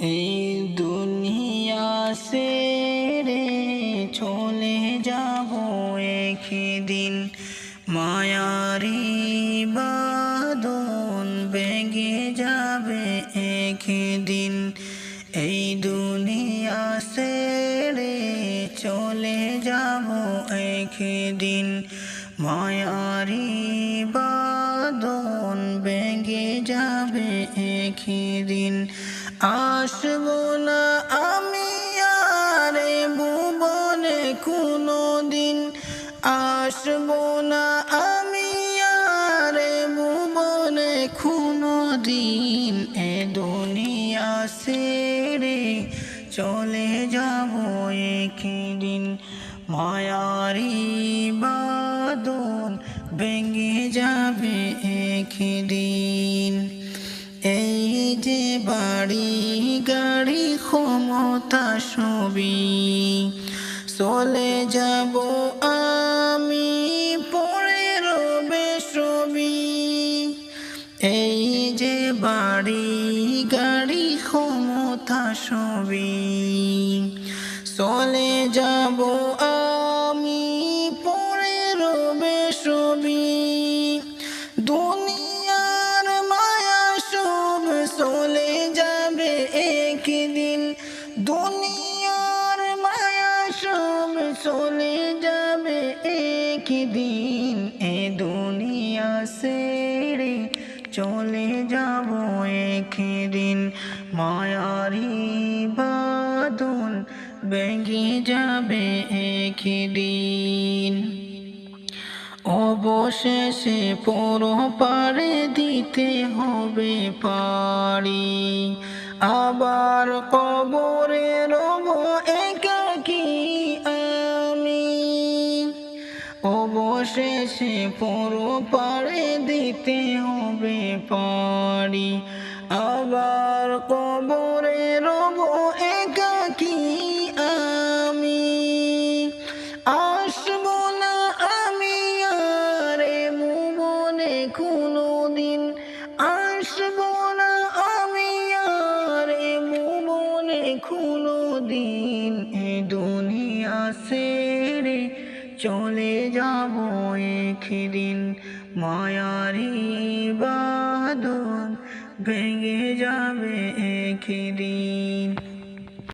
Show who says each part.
Speaker 1: এই দুনিয়া ছেড়ে চলে যাব একদিন, মায়ারি বাঁধন ভেঙে যাবে একদিন। এই দুনিয়া ছেড়ে চলে যাব একদিন, মায়ারি বাঁধন ভেঙে যাবে একদিন। আসবো না আমি আর এ ভুবনে কোনো দিন, আসবো না আমি আর এ ভুবনে কোনো দিন। এ দুনিয়া ছেড়ে চলে যাব একদিন, মায়ারি বাঁধন ভেঙে যাবে একদিন। এই যে বাড়ি গাড়ি ক্ষমতা সবই চলে যাব আমি, পড়ে রবে সবই। এই যে বাড়ি গাড়ি ক্ষমতা সবই চলে যাব আমি, পড়ে রবে সবই। দুনিয়ার মায়া সব চলে যাবে একদিন, দুনিয়ার মায়া সব চলে যাবে একদিন। এ দুনিয়া ছেড়ে চলে যাব একদিন, মায়ারি বাঁধন ভেঙে যাবে একদিন। অবশেষে পরপারে দিতে হবে পাড়ি, আবার কবরে রব একাকী আমি। অবশেষে পরপারে দিতে হবে পাড়ি, আবার কবরে রব একাকী আমি। আসবো না আমি আর এ ভুবনে কোনো দিন, আসবো না আমি আর এ ভুবনে কোনো দিন। এ দুনিয়া ছেড়ে চলে যাব একদিন, মায়ারি বাঁধন ভেঙে যাবে একদিন।